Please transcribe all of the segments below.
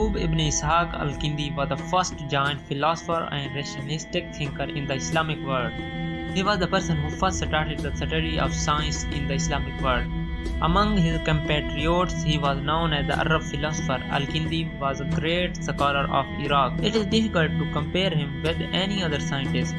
Yaqub ibn Ishaq al-Kindi was the first giant philosopher and rationalistic thinker in the Islamic world. He was the person who first started the study of science in the Islamic world. Among his compatriots, he was known as the Arab philosopher. Al-Kindi was a great scholar of Iraq. It is difficult to compare him with any other scientist.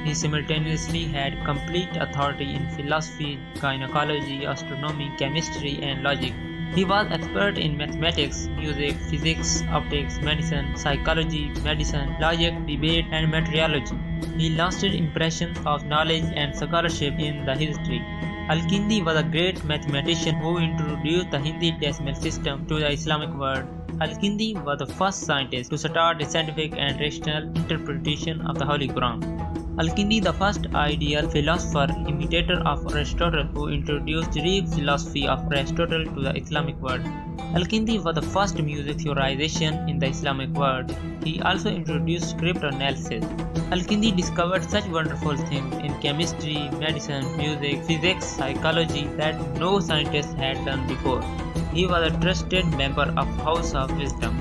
He simultaneously had complete authority in philosophy, gynecology, astronomy, chemistry, and logic. He was expert in mathematics, music, physics, optics, medicine, psychology, medicine, logic, debate, and meteorology. He lasted impressions of knowledge and scholarship in the history. Al-Kindi was a great mathematician who introduced the Hindi decimal system to the Islamic world. Al-Kindi was the first scientist to start a scientific and rational interpretation of the Holy Quran. Al-Kindi, the first ideal philosopher, imitator of Aristotle, who introduced Greek philosophy of Aristotle to the Islamic world. Al-Kindi was the first music theorization in the Islamic world. He also introduced cryptanalysis. Al-Kindi discovered such wonderful things in chemistry, medicine, music, physics, psychology that no scientist had done before. He was a trusted member of House of Wisdom.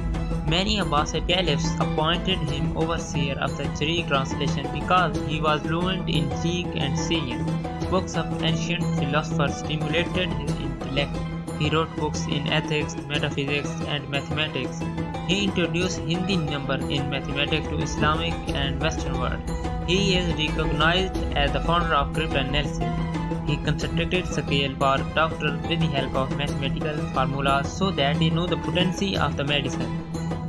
Many Abbasid caliphs appointed him overseer of the Greek translation because he was fluent in Greek and Syrian. Books of ancient philosophers stimulated his intellect. He wrote books in ethics, metaphysics, and mathematics. He introduced Hindi number in mathematics to Islamic and Western world. He is recognized as the founder of cryptanalysis. He constructed scale for doctors with the help of mathematical formulas so that they know the potency of the medicine.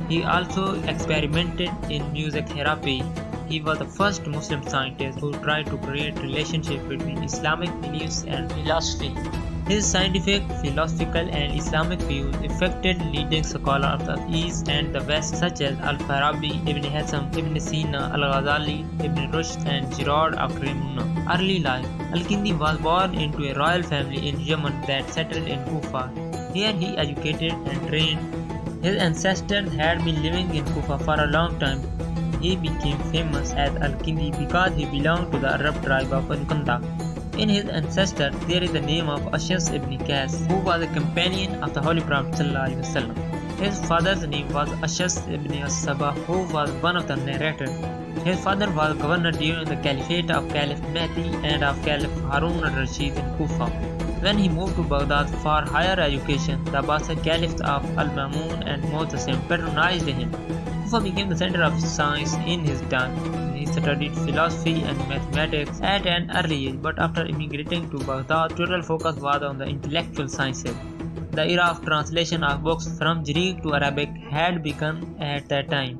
He also experimented in music therapy. He was the first Muslim scientist who tried to create relationship between Islamic beliefs and philosophy. His scientific, philosophical, and Islamic views affected leading scholars of the East and the West such as Al-Farabi, Ibn Hazm, Ibn Sina, Al-Ghazali, Ibn Rushd, and Girard of Raymuna. Early life. Al-Kindi was born into a royal family in Yemen that settled in Kufa. Here he educated and trained. His ancestors had been living in Kufa for a long time. He became famous as Al-Kindi because he belonged to the Arab tribe of Al-Kanda. In his ancestors, there is the name of Ashas ibn Qais, who was a companion of the Holy Prophet ﷺ. His father's name was Ashas ibn As-Sabah, who was one of the narrators. His father was governor during the caliphate of Caliph Mehdi and of Caliph Harun al-Rashid in Kufa. When he moved to Baghdad for higher education, the Abbasid caliphs of Al-Mamun and Mu'tasim patronized him. Kufa became the center of science in his time. He studied philosophy and mathematics at an early age, but after immigrating to Baghdad, total focus was on the intellectual sciences. The era of translation of books from Greek to Arabic had begun at that time.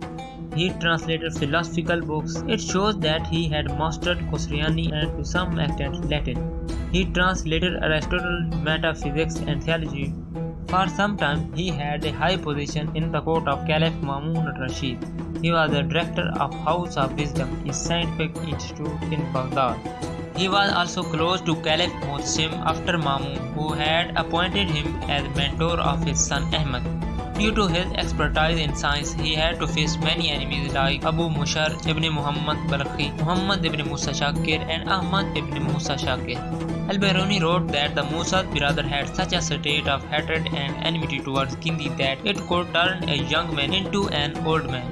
He translated philosophical books. It shows that he had mastered Khosrani and to some extent Latin. He translated Aristotle, metaphysics, and theology. For some time, he had a high position in the court of Caliph Mamun al-Rashid. He was the director of House of Wisdom, a scientific institute in Baghdad. He was also close to Caliph Mu'tasim after Mamun, who had appointed him as mentor of his son Ahmad. Due to his expertise in science, he had to face many enemies like Abu Mushar ibn Muhammad Balkhi, Muhammad ibn Musa Shakir, and Ahmad ibn Musa Shakir. Al-Biruni wrote that the Musa brother had such a state of hatred and enmity towards Kindi that it could turn a young man into an old man.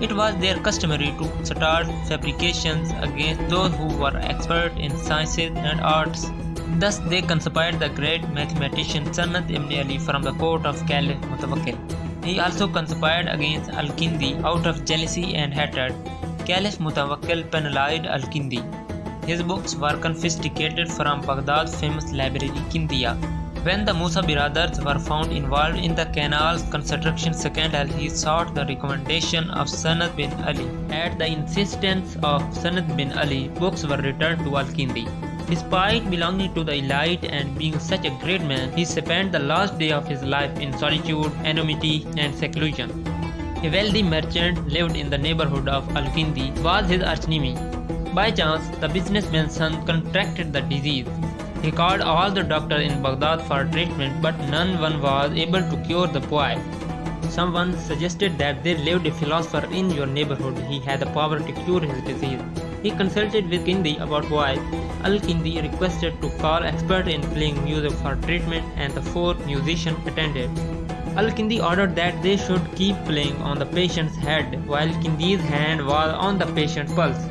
It was their customary to start fabrications against those who were expert in sciences and arts. Thus they conspired the great mathematician Sanad ibn Ali from the court of Caliph Mutawakkil. He also conspired against Al-Kindi out of jealousy and hatred. Caliph Mutawakkil penalized Al-Kindi. His books were confiscated from Baghdad's famous library Kindiya. When the Musa brothers were found involved in the canal's construction scandal, he sought the recommendation of Sanad bin Ali. At the insistence of Sanad bin Ali, books were returned to Al-Kindi. Despite belonging to the elite and being such a great man, he spent the last day of his life in solitude, anonymity, and seclusion. A wealthy merchant lived in the neighborhood of Al-Kindi was his archenemy. By chance, the businessman's son contracted the disease. He called all the doctors in Baghdad for treatment, but none one was able to cure the boy. Someone suggested that there lived a philosopher in your neighborhood. He had the power to cure his disease. He consulted with Kindi about boy. Al-Kindi requested to call expert in playing music for treatment, and the four musicians attended. Al-Kindi ordered that they should keep playing on the patient's head while Kindi's hand was on the patient's pulse.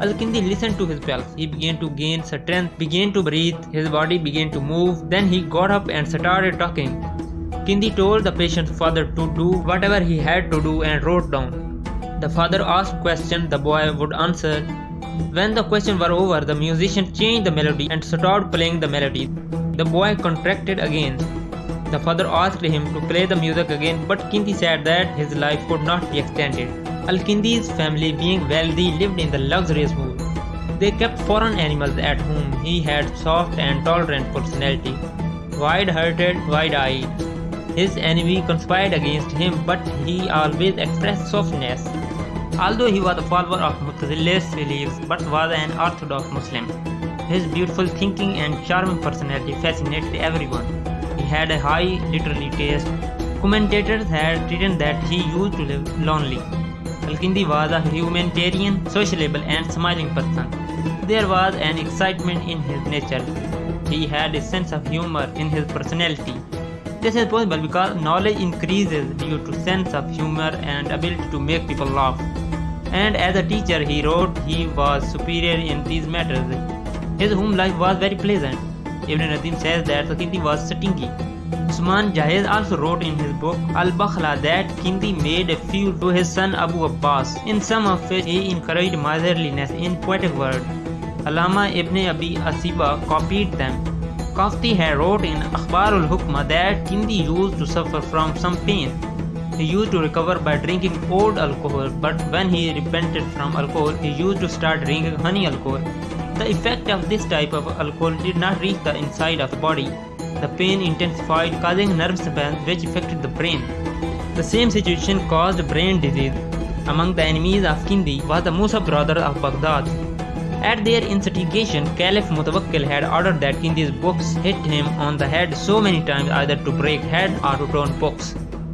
Al-Kindi listened to his pulse. He began to gain strength, began to breathe, his body began to move. Then he got up and started talking. Kindi told the patient's father to do whatever he had to do and wrote down. The father asked questions, the boy would answer. When the questions were over, the musician changed the melody and stopped playing the melody. The boy contracted again. The father asked him to play the music again, but Kindi said that his life could not be extended. Al-Kindi's family, being wealthy, lived in the luxurious mood. They kept foreign animals at home. He had soft and tolerant personality, wide-hearted, wide-eyed. His enemy conspired against him, but he always expressed softness. Although he was a follower of Mu'tazilist beliefs, but was an orthodox Muslim, his beautiful thinking and charming personality fascinated everyone. He had a high literary taste. Commentators had written that he used to live lonely. Al-Kindi was a humanitarian, sociable and smiling person. There was an excitement in his nature. He had a sense of humor in his personality. This is possible because knowledge increases due to sense of humor and ability to make people laugh. And as a teacher, he wrote he was superior in these matters. His home life was very pleasant. Ibn Nadim says that Kindi was stingy. Usman Jahiz also wrote in his book Al-Bakhla that Kindi made a few to his son Abu Abbas, in some of which he encouraged miserliness in poetic words. Allama Ibn Abi Asiba copied them. Kafti had wrote in Akhbar ul-Hukma that Kindi used to suffer from some pain. He used to recover by drinking old alcohol, but when he repented from alcohol, he used to start drinking honey alcohol. The effect of this type of alcohol did not reach the inside of the body. The pain intensified, causing nerve spasms which affected the brain. The same situation caused brain disease. Among the enemies of Kindi was the Musa brother of Baghdad. At their instigation, Caliph Mutawakkil had ordered that Kindi's books hit him on the head so many times either to break head or to turn books.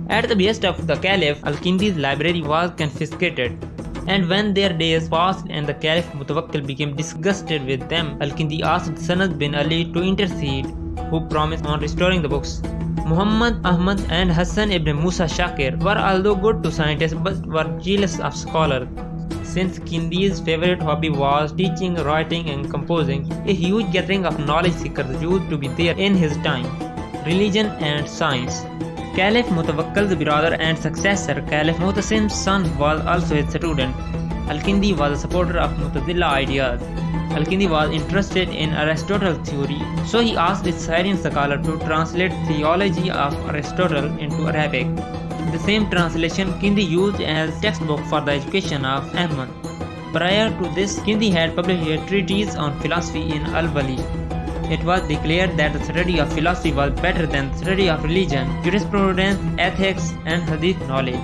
At the behest of the Caliph, Al-Kindi's library was confiscated. And when their days passed and the Caliph Mutawakkil became disgusted with them, Al-Kindi asked Sanad bin Ali to intercede, who promised on restoring the books. Muhammad Ahmad and Hassan ibn Musa Shakir were although good to scientists but were jealous of scholars. Since Kindi's favorite hobby was teaching, writing and composing, a huge gathering of knowledge seekers used to be there in his time. Religion and science. Caliph Mutawakkil's brother and successor Caliph Mutasim's son was also his student. Al-Kindi was a supporter of Mu'tazila ideas. Al-Kindi was interested in Aristotle's theory, so he asked a Syrian scholar to translate theology of Aristotle into Arabic. The same translation Kindi used as textbook for the education of Ahmad. Prior to this, Kindi had published a treatise on philosophy in Al-Wali. It was declared that the study of philosophy was better than the study of religion, jurisprudence, ethics, and hadith knowledge.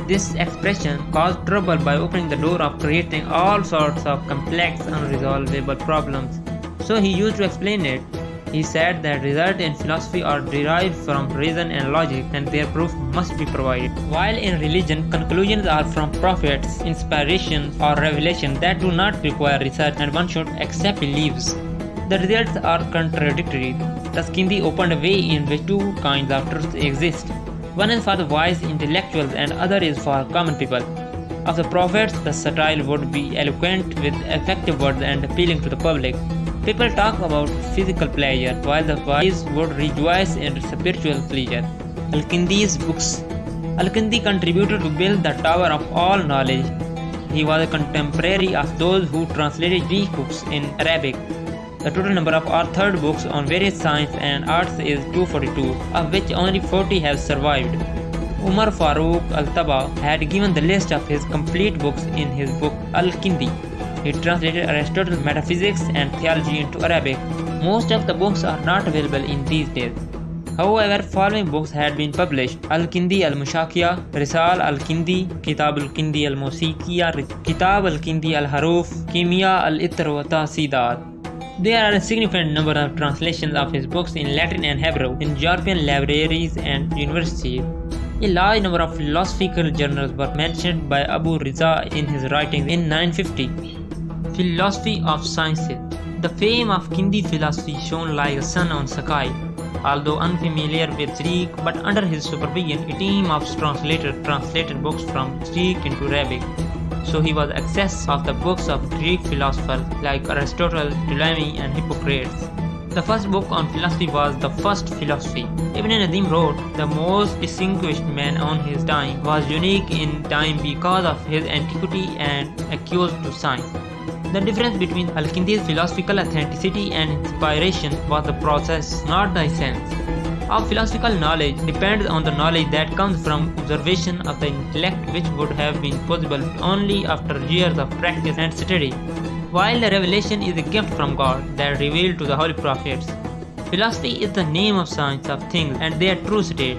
This expression caused trouble by opening the door of creating all sorts of complex, unresolvable problems. So he used to explain it. He said that results in philosophy are derived from reason and logic, and their proof must be provided. While in religion, conclusions are from prophets, inspiration, or revelation that do not require research, and one should accept beliefs. The results are contradictory. Thus, Kindi opened a way in which two kinds of truths exist. One is for the wise intellectuals and other is for common people. Of the prophets, the style would be eloquent with effective words and appealing to the public. People talk about physical pleasure, while the wise would rejoice in spiritual pleasure. Al-Kindi's books. Al-Kindi contributed to build the Tower of All Knowledge. He was a contemporary of those who translated Greek books in Arabic. The total number of authored books on various science and arts is 242, of which only 40 have survived. Umar Farooq Al-Taba had given the list of his complete books in his book Al-Kindi. He translated Aristotle's metaphysics and theology into Arabic. Most of the books are not available in these days. However, following books had been published: Al-Kindi Al-Mushakiya, Risal Al-Kindi, Kitab Al-Kindi Al-Musikiya, Kitab Al-Kindi Al-Haruf, Kimia Al-Itr wa Tahsidat. There are a significant number of translations of his books in Latin and Hebrew in European libraries and universities. A large number of philosophical journals were mentioned by Abu Riza in his writings in 950. Philosophy of Sciences. The fame of Kindi philosophy shone like a sun on sky. although unfamiliar with Greek, but under his supervision, a team of translators translated books from Greek into Arabic. So he was access of the books of Greek philosophers like Aristotle, Ptolemy, and Hippocrates. The first book on philosophy was The First Philosophy. Ibn Nadim wrote, the most distinguished man on his time was unique in time because of his antiquity and accused to science. The difference between Al-Kindi's philosophical authenticity and inspiration was the process, not the essence. Our philosophical knowledge depends on the knowledge that comes from observation of the intellect, which would have been possible only after years of practice and study, while the revelation is a gift from God that revealed to the holy prophets. Philosophy is the name of science of things and their true state.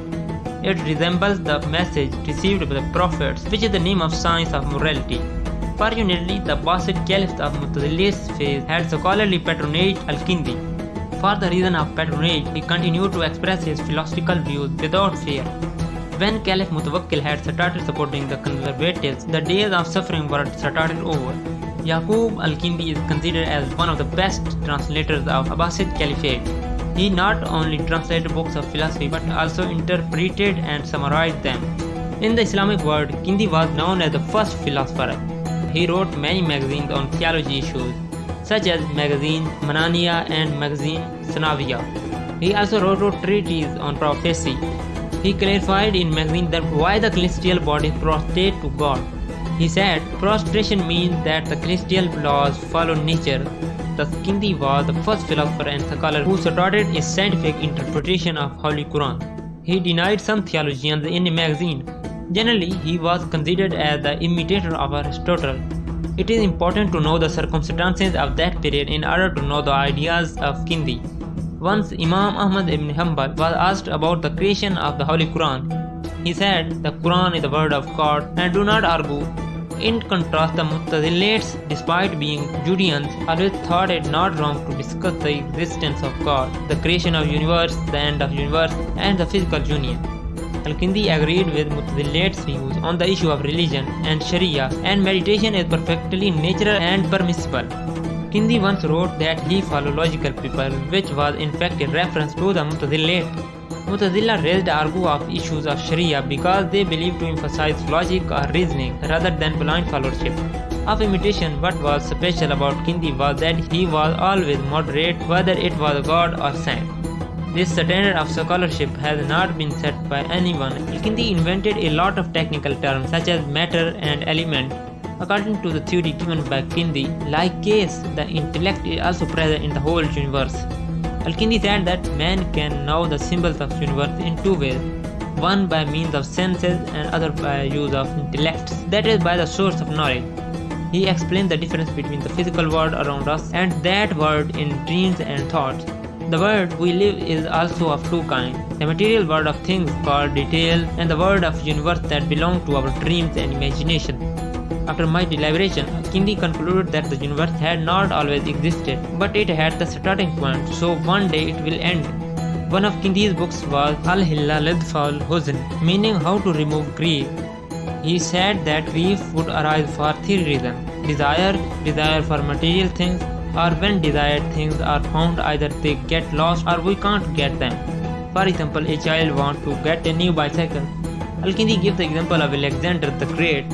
It resembles the message received by the prophets, which is the name of science of morality. Fortunately, the Abbasid Caliphs of Mu'tazili's phase had scholarly patronage Al-Kindi. For the reason of patronage, he continued to express his philosophical views without fear. When Caliph Mutawakkil had started supporting the conservatives, the days of suffering were started over. Yaqub al-Kindi is considered as one of the best translators of Abbasid Caliphate. He not only translated books of philosophy but also interpreted and summarized them. In the Islamic world, Kindi was known as the first philosopher. He wrote many magazines on theology issues, such as magazine Manania and magazine Sanawiya. He also wrote treatises on prophecy. He clarified in magazine that why the celestial bodies prostrate to God. He said, prostration means that the celestial laws follow nature. Thus, Kindi was the first philosopher and scholar who started a scientific interpretation of Holy Quran. He denied some theologians in a magazine. Generally, he was considered as the imitator of Aristotle. It is important to know the circumstances of that period in order to know the ideas of Kindi. Once Imam Ahmad ibn Hanbal was asked about the creation of the Holy Quran. He said, the Quran is the word of God and do not argue. In contrast, the Mu'tazilites, despite being Judeans, always thought it not wrong to discuss the existence of God, the creation of universe, the end of universe, and the physical union. Al-Kindi agreed with Mu'tazilites' views on the issue of religion and Sharia, and meditation is perfectly natural and permissible. Kindi once wrote that he followed logical people, which was in fact a reference to the Mu'tazilites. Mu'tazila raised argue of issues of Sharia because they believed to emphasize logic or reasoning rather than blind followership. Of imitation, what was special about Kindi was that he was always moderate, whether it was God or saint. This standard of scholarship has not been set by anyone. Al-Kindi invented a lot of technical terms such as matter and element. According to the theory given by Kindi, like case, the intellect is also present in the whole universe. Al-Kindi said that man can know the symbols of universe in two ways, one by means of senses and other by use of intellects, that is by the source of knowledge. He explained the difference between the physical world around us and that world in dreams and thoughts. The world we live is also of two kinds, the material world of things called detail and the world of universe that belong to our dreams and imagination. After much deliberation, Kindi concluded that the universe had not always existed, but it had the starting point, so one day it will end. One of Kindi's books was Al-Hilla Lidfal Huzn, meaning how to remove grief. He said that grief would arise for three reasons: desire for material things, or when desired things are found either they get lost or we can't get them. For example, a child wants to get a new bicycle. Al-Kindi gives the example of Alexander the Great.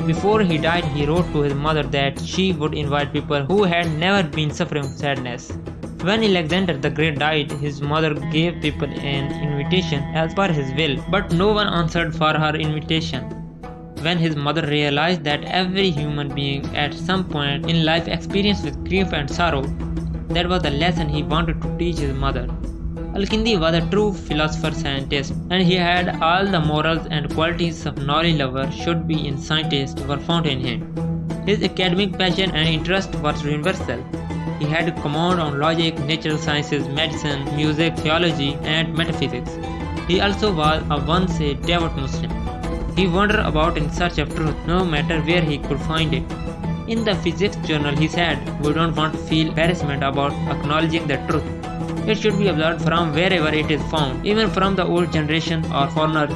Before he died, he wrote to his mother that she would invite people who had never been suffering sadness. When Alexander the Great died, his mother gave people an invitation as per his will, but no one answered for her invitation. When his mother realized that every human being at some point in life experienced with grief and sorrow, that was the lesson he wanted to teach his mother. Al-Kindi was a true philosopher-scientist, and he had all the morals and qualities of knowledge lover should be in scientist were found in him. His academic passion and interest was universal. He had command on logic, natural sciences, medicine, music, theology, and metaphysics. He also was once a devout Muslim. He wandered about in search of truth, no matter where he could find it. In the physics journal, he said, "We don't want to feel embarrassment about acknowledging the truth. It should be observed from wherever it is found, even from the old generation or foreigners.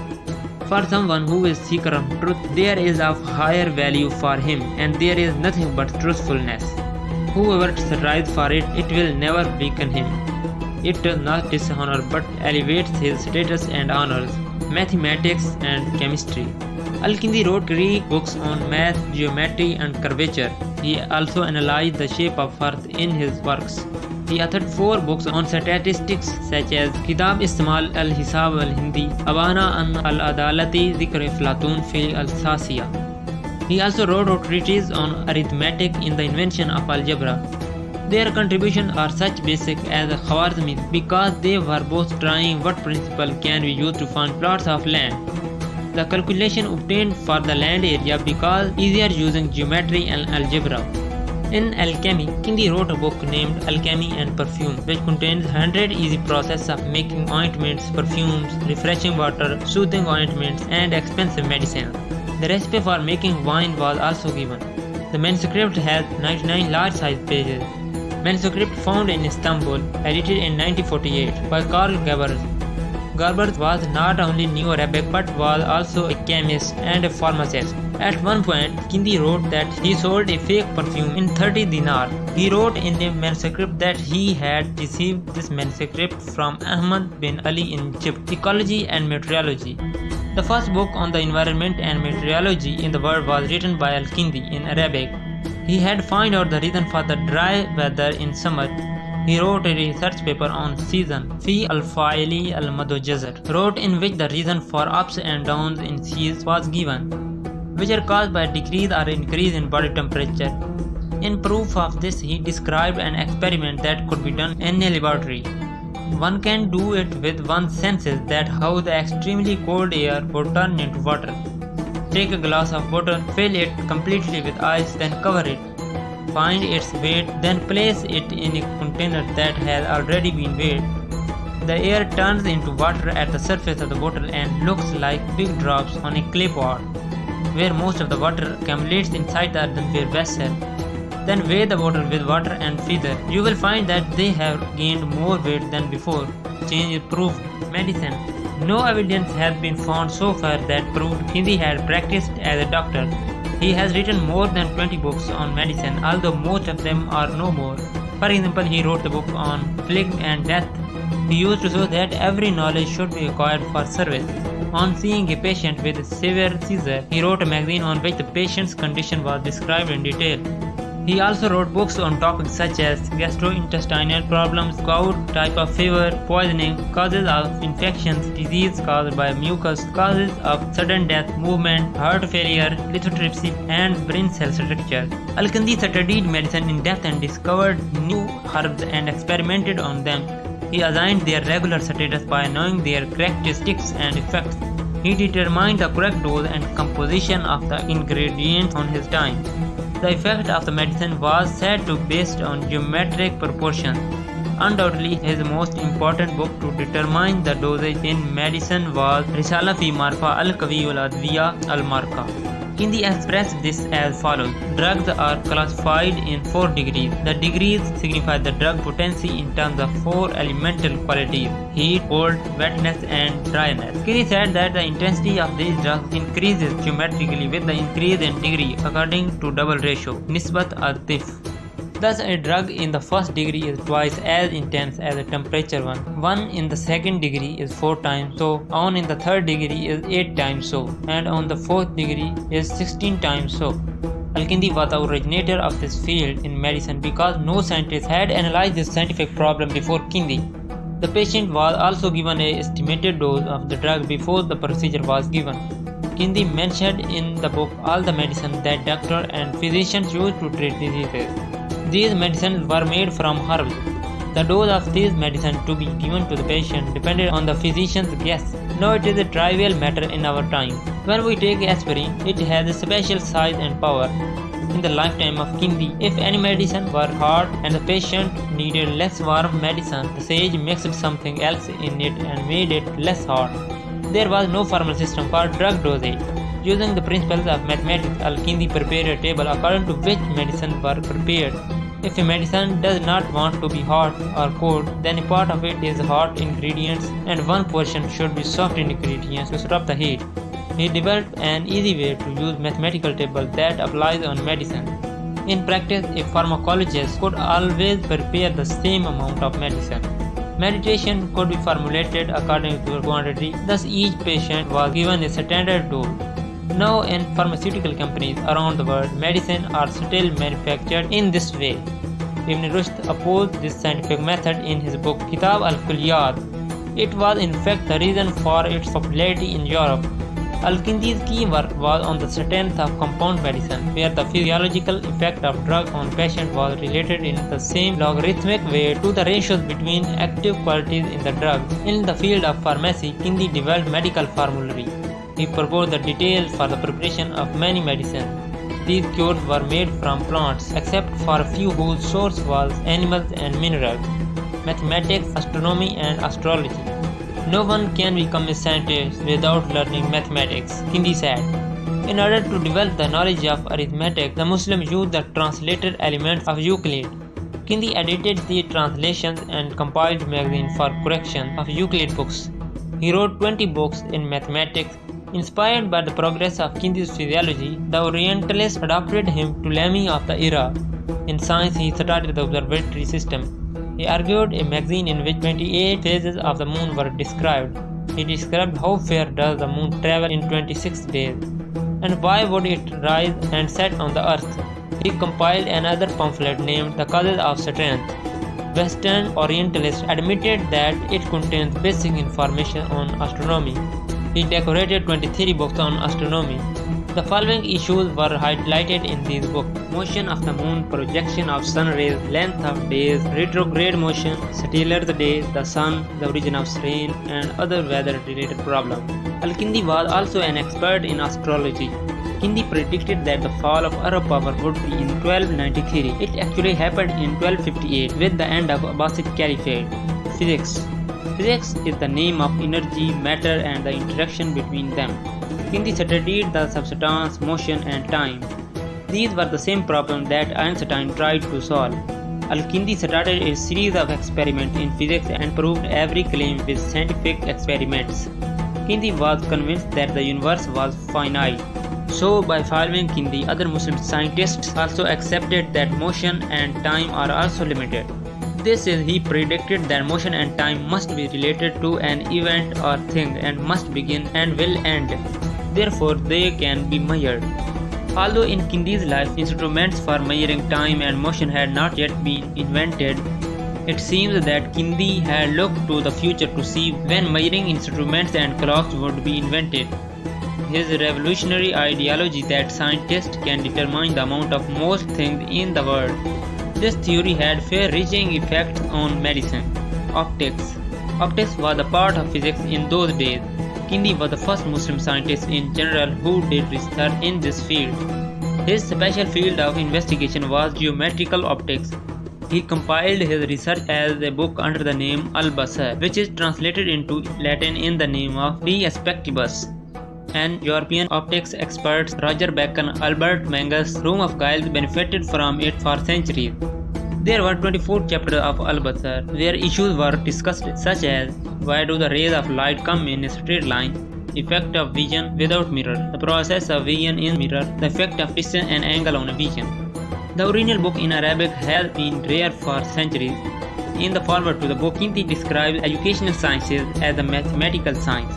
For someone who is seeker of truth, there is of higher value for him, and there is nothing but truthfulness. Whoever strives for it, it will never weaken him." it does not dishonor but elevates his status and honors mathematics and chemistry. Al-Kindi wrote Greek books on math, geometry, and curvature. He also analyzed the shape of earth in his works. He authored 4 books on statistics such as Kitab Istimal al-Hisab al-Hindi, Abana an al-Adalati Dhikr Aflatun fi al-Sasiya. He also wrote a treatise on arithmetic in the invention of algebra. Their contributions are such basic as Khwarizmi because they were both trying what principle can be used to find plots of land. The calculation obtained for the land area because easier using geometry and algebra. In alchemy, Kindi wrote a book named Alchemy and Perfume, which contains 100 easy processes of making ointments, perfumes, refreshing water, soothing ointments, and expensive medicines. The recipe for making wine was also given. The manuscript has 99 large-sized pages. Manuscript found in Istanbul, edited in 1948 by Karl Gabers. Gabers was not only knew Arabic but was also a chemist and a pharmacist. At one point, Kindi wrote that he sold a fake perfume in 30 dinar. He wrote in the manuscript that he had received this manuscript from Ahmad bin Ali in Egypt, Ecology and Meteorology. The first book on the environment and meteorology in the world was written by Al-Kindi in Arabic. He had found out the reason for the dry weather in summer. He wrote a research paper on season, Fi al-Fa'ili al-Madujazar, wrote in which the reason for ups and downs in seas was given, which are caused by decrease or increase in body temperature. In proof of this, he described an experiment that could be done in a laboratory. One can do it with one's senses, that how the extremely cold air would turn into water. Take a glass of water, fill it completely with ice, then cover it. Find its weight, then place it in a container that has already been weighed. The air turns into water at the surface of the bottle and looks like big drops on a clay pot, where most of the water accumulates inside the earthenware vessel. Then weigh the bottle with water and feather. You will find that they have gained more weight than before. Change is proved. Medicine. No evidence has been found so far that proved Kindi had practiced as a doctor. He has written more than 20 books on medicine, although most of them are no more. For example, he wrote the book on plague and death. He used to show that every knowledge should be acquired for service. On seeing a patient with a severe seizure, he wrote a magazine on which the patient's condition was described in detail. He also wrote books on topics such as gastrointestinal problems, gout, type of fever, poisoning, causes of infections, disease caused by mucus, causes of sudden death, movement, heart failure, lithotripsy, and brain cell structure. Al-Kindi studied medicine in depth and discovered new herbs and experimented on them. He assigned their regular status by knowing their characteristics and effects. He determined the correct dose and composition of the ingredients on his time. The effect of the medicine was said to be based on geometric proportions. Undoubtedly, his most important book to determine the dosage in medicine was Risala fi Marfa al-Qawi al-Adwiya al-Marka. Kindi expressed this as follows. Drugs are classified in 4 degrees. The degrees signify the drug potency in terms of 4 elemental qualities: heat, cold, wetness, and dryness. Kindi said that the intensity of these drugs increases geometrically with the increase in degree according to double ratio, nisbat al-tif. Thus, a drug in the first degree is twice as intense as a temperature one. One in the second degree is 4 times so, on in the third degree is 8 times so, and on the fourth degree is 16 times so. Al-Kindi was the originator of this field in medicine because no scientist had analyzed this scientific problem before Kindi. The patient was also given an estimated dose of the drug before the procedure was given. Kindi mentioned in the book all the medicines that doctors and physicians use to treat diseases. These medicines were made from herbs. The dose of these medicines to be given to the patient depended on the physician's guess. Now it is a trivial matter in our time. When we take aspirin, it has a special size and power. In the lifetime of Kindi, if any medicine were hot and the patient needed less warm medicine, the sage mixed something else in it and made it less hot. There was no formal system for drug dosage. Using the principles of mathematics, Al-Kindi prepared a table according to which medicines were prepared. If a medicine does not want to be hot or cold, then a part of it is hot ingredients and one portion should be soft ingredients to stop the heat. He developed an easy way to use mathematical table that applies on medicine. In practice, a pharmacologist could always prepare the same amount of medicine. Meditation could be formulated according to quantity, thus each patient was given a standard dose. Now in pharmaceutical companies around the world, medicine are still manufactured in this way. Ibn Rushd opposed this scientific method in his book Kitab al-Kulliyat. It was in fact the reason for its popularity in Europe. Al-Kindi's key work was on the strength of compound medicine, where the physiological effect of drug on patient was related in the same logarithmic way to the ratios between active qualities in the drug. In the field of pharmacy, Kindi developed medical formulary. He proposed the details for the preparation of many medicines. These cures were made from plants, except for a few whose source was animals and minerals, mathematics, astronomy, and astrology. No one can become a scientist without learning mathematics, Kindi said. In order to develop the knowledge of arithmetic, the Muslims used the translated elements of Euclid. Kindi edited the translations and compiled a magazine for correction of Euclid books. He wrote 20 books in mathematics. Inspired by the progress of Kindi's physiology, the Orientalists adopted him to Ptolemy of the era. In science, he started the observatory system. He argued a magazine in which 28 phases of the moon were described. He described how far does the moon travel in 26 days, and why would it rise and set on the earth. He compiled another pamphlet named The Causes of Strength. Western Orientalists admitted that it contains basic information on astronomy. He decorated 23 books on astronomy. The following issues were highlighted in these books: motion of the moon, projection of sun rays, length of days, retrograde motion, stellar days, the sun, the origin of rain, and other weather-related problems. Al-Kindi was also an expert in astrology. Kindi predicted that the fall of Arab power would be in 1293. It actually happened in 1258 with the end of Abbasid Caliphate. Physics. Physics is the name of energy, matter, and the interaction between them. Kindi studied the substance, motion, and time. These were the same problems that Einstein tried to solve. Al-Kindi started a series of experiments in physics and proved every claim with scientific experiments. Kindi was convinced that the universe was finite. So, by following Kindi, other Muslim scientists also accepted that motion and time are also limited. This is, he predicted that motion and time must be related to an event or thing and must begin and will end. Therefore, they can be measured. Although in Kindi's life, instruments for measuring time and motion had not yet been invented, it seems that Kindi had looked to the future to see when measuring instruments and clocks would be invented. His revolutionary ideology that scientists can determine the amount of most things in the world. This theory had far-reaching effects on medicine. Optics. Optics was a part of physics in those days. Kindi was the first Muslim scientist in general who did research in this field. His special field of investigation was geometrical optics. He compiled his research as a book under the name Al-Basar, which is translated into Latin in the name of De Spectibus. And European optics experts Roger Bacon, Albert Mangus, Rome of Giles benefited from it for centuries. There were 24 chapters of Al-Basar where issues were discussed such as why do the rays of light come in a straight line, effect of vision without mirror, the process of vision in mirror, the effect of distance and angle on a vision. The original book in Arabic has been rare for centuries. In the foreword to the book, Kindi describes educational sciences as a mathematical science,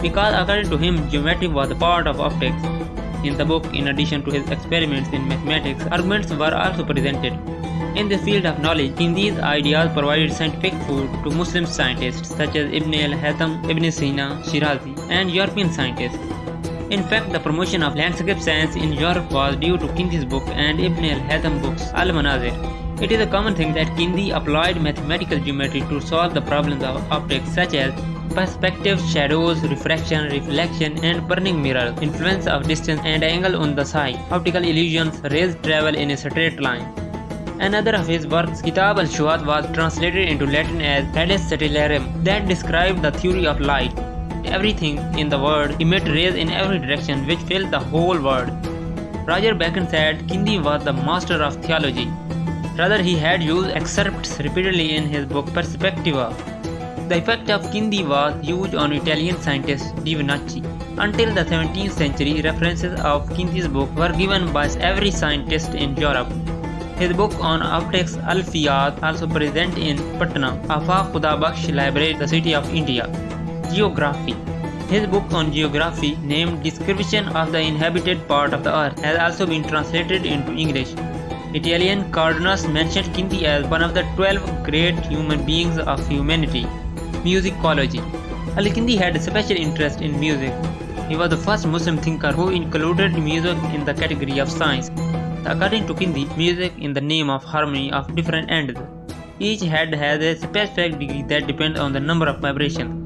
because according to him, geometry was a part of optics. In the book, in addition to his experiments in mathematics, arguments were also presented. In the field of knowledge, Kindi's ideas provided scientific food to Muslim scientists such as Ibn al-Haytham, Ibn Sina, Shirazi, and European scientists. In fact, the promotion of landscape science in Europe was due to Kindi's book and Ibn al-Haytham books, Al-Manazir. It is a common thing that Kindi applied mathematical geometry to solve the problems of optics such as perspective, shadows, refraction, reflection, and burning mirrors, influence of distance and angle on the sight, optical illusions, rays travel in a straight line. Another of his works, Kitab al-Shuhat, was translated into Latin as Redis Stellarum, that described the theory of light. Everything in the world emits rays in every direction which fill the whole world. Roger Bacon said Kindi was the master of theology. Rather, he had used excerpts repeatedly in his book Perspectiva. The effect of Kindi was huge on Italian scientist Di Vinci. Until the 17th century, references of Kindi's book were given by every scientist in Europe. His book on optics Alfiyat also present in Patna, Afa Khuda Bakhsh Library, the city of India. Geography. His book on geography, named Description of the Inhabited Part of the Earth, has also been translated into English. Italian Cardanus mentioned Kindi as one of the 12 great human beings of humanity. Musicology. Al-Kindi had a special interest in music. He was the first Muslim thinker who included music in the category of science. According to Kindi, music is the name of harmony of different ends. Each head has a specific degree that depends on the number of vibrations.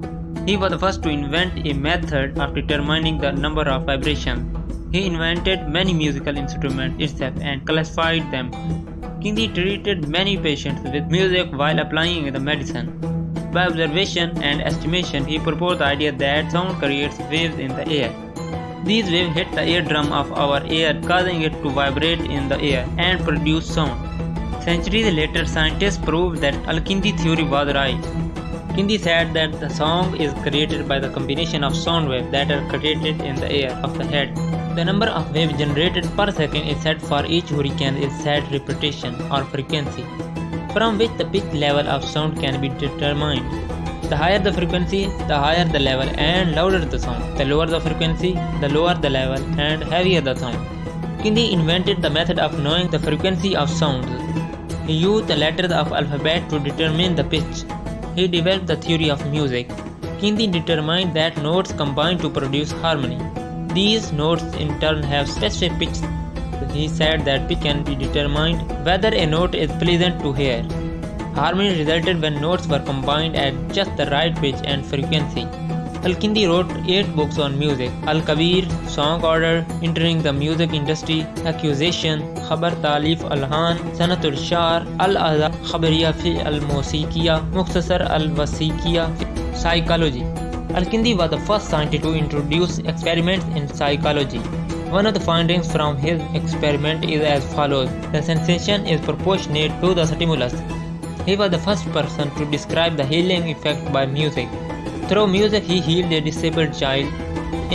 He was the first to invent a method of determining the number of vibrations. He invented many musical instruments itself and classified them. Kindi treated many patients with music while applying the medicine. By observation and estimation, he proposed the idea that sound creates waves in the air. These waves hit the eardrum of our ear, causing it to vibrate in the air and produce sound. Centuries later, scientists proved that Al-Kindi theory was right. Kindi said that the song is created by the combination of sound waves that are created in the air of the head. The number of waves generated per second is set for each hurricane is set repetition or frequency, from which the pitch level of sound can be determined. The higher the frequency, the higher the level and louder the sound. The lower the frequency, the lower the level and heavier the sound. Kindi invented the method of knowing the frequency of sounds. He used the letters of alphabet to determine the pitch. He developed the theory of music. Kindi determined that notes combine to produce harmony. These notes in turn have specific pitches. He said that pitch can be determined whether a note is pleasant to hear. Harmony resulted when notes were combined at just the right pitch and frequency. Al-Kindi wrote 8 books on music: Al-Kabir, Song Order, Entering the Music Industry, Accusation, Khabar Talif Al-Han, Sanatul Shar, Al-Azhar, Khabariya fi Al-Musikiya, Mukhtasar Al-Wasikiya, Psychology. Al-Kindi was the first scientist to introduce experiments in psychology. One of the findings from his experiment is as follows: the sensation is proportionate to the stimulus. He was the first person to describe the healing effect by music. Through music, he healed a disabled child.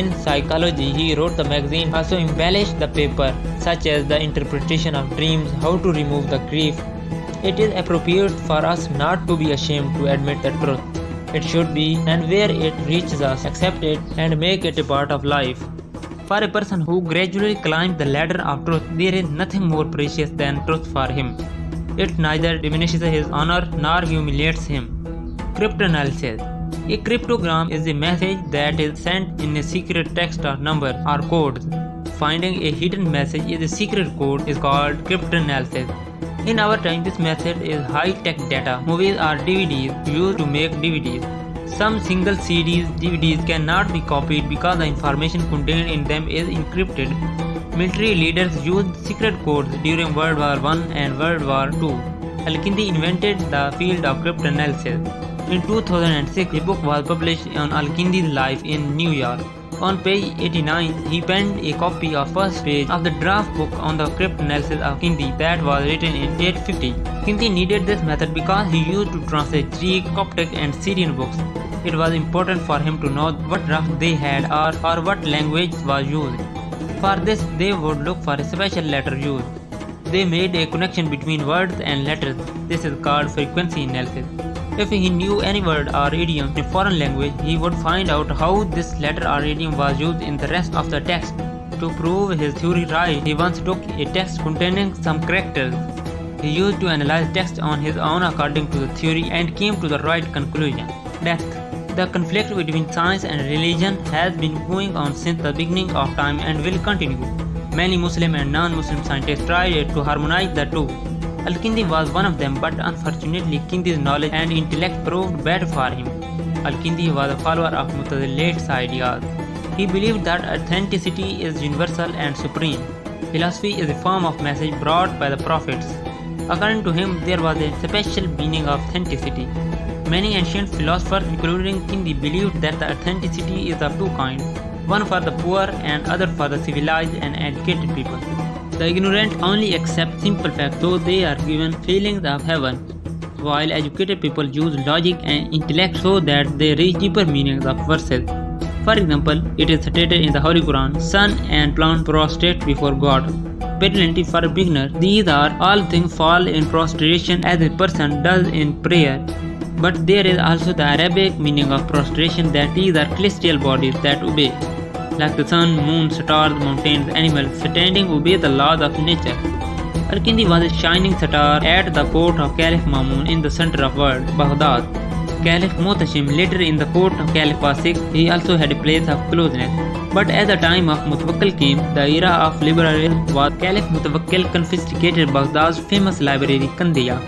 In psychology, he wrote the magazine, also embellished the paper, such as the interpretation of dreams, how to remove the grief. It is appropriate for us not to be ashamed to admit the truth. It should be, and where it reaches us, accept it and make it a part of life. For a person who gradually climbs the ladder of truth, there is nothing more precious than truth for him. It neither diminishes his honor nor humiliates him. Cryptanalysis. A cryptogram is a message that is sent in a secret text or number or codes. Finding a hidden message is a secret code is called cryptanalysis. In our time, this method is high-tech data. Movies or DVDs used to make DVDs. Some single CDs, DVDs cannot be copied because the information contained in them is encrypted. Military leaders used secret codes during World War I and World War II. Al-Kindi invented the field of cryptanalysis. In 2006, a book was published on Al-Kindi's life in New York. On page 89, he penned a copy of first page of the draft book on the cryptanalysis of Kindi that was written in 850. Kindi needed this method because he used to translate Greek, Coptic and Syrian books. It was important for him to know what draft they had or what language was used. For this, they would look for a special letter used. They made a connection between words and letters. This is called frequency analysis. If he knew any word or idiom in a foreign language, he would find out how this letter or idiom was used in the rest of the text. To prove his theory right, he once took a text containing some characters. He used to analyze text on his own according to the theory and came to the right conclusion. Depth. The conflict between science and religion has been going on since the beginning of time and will continue. Many Muslim and non-Muslim scientists tried to harmonize the two. Al-Kindi was one of them, but unfortunately Kindi's knowledge and intellect proved bad for him. Al-Kindi was a follower of Mutazila's ideas. He believed that authenticity is universal and supreme. Philosophy is a form of message brought by the prophets. According to him, there was a special meaning of authenticity. Many ancient philosophers, including Kindi, believed that the authenticity is of two kinds, one for the poor and other for the civilized and educated people. The ignorant only accept simple facts, so they are given feelings of heaven, while educated people use logic and intellect so that they reach deeper meanings of verses. For example, it is stated in the Holy Quran, sun and plant prostrate before God. plenty for a beginner. These are all things fall in prostration as a person does in prayer. But there is also the Arabic meaning of prostration, that these are celestial bodies that obey, like the sun, moon, stars, mountains, animals, standing obey the laws of nature. Al-Kindi was a shining star at the court of Caliph Mamun in the center of world, Baghdad. Caliph Muhtashim, later in the court of Caliph Fasik, he also had a place of closeness. But at the time of Mutawakkil came, the era of liberalism, was Caliph Mutawakkil confiscated Baghdad's famous library Kandiya.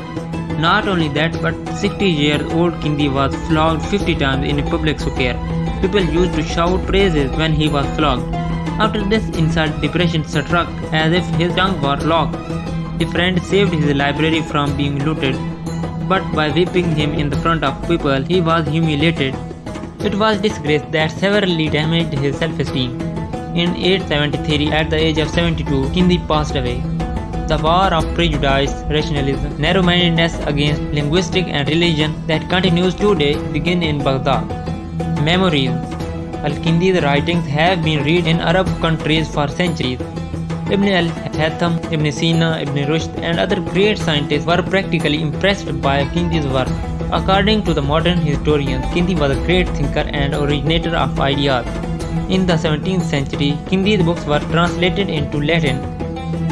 Not only that, but 60-year-old Kindi was flogged 50 times in a public square. People used to shout praises when he was flogged. After this insult, depression struck as if his tongue were locked. A friend saved his library from being looted, but by whipping him in the front of people, he was humiliated. It was disgrace that severely damaged his self-esteem. In 873, at the age of 72, Kindi passed away. The war of prejudice, rationalism, narrow-mindedness against linguistic and religion that continues today began in Baghdad. Memories. Al-Kindi's writings have been read in Arab countries for centuries. Ibn al-Haytham, Ibn Sina, Ibn Rushd and other great scientists were practically impressed by Kindi's work. According to the modern historians, Kindi was a great thinker and originator of ideas. In the 17th century, Kindi's books were translated into Latin,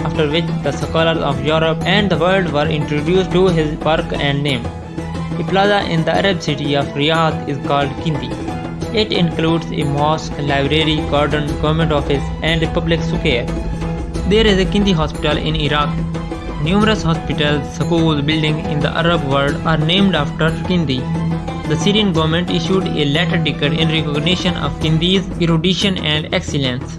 after which the scholars of Europe and the world were introduced to his work and name. A plaza in the Arab city of Riyadh is called Kindi. It includes a mosque, library, garden, government office and a public square. There is a Kindi hospital in Iraq. Numerous hospitals, schools, buildings in the Arab world are named after Kindi. The Syrian government issued a letter decree in recognition of Kindi's erudition and excellence.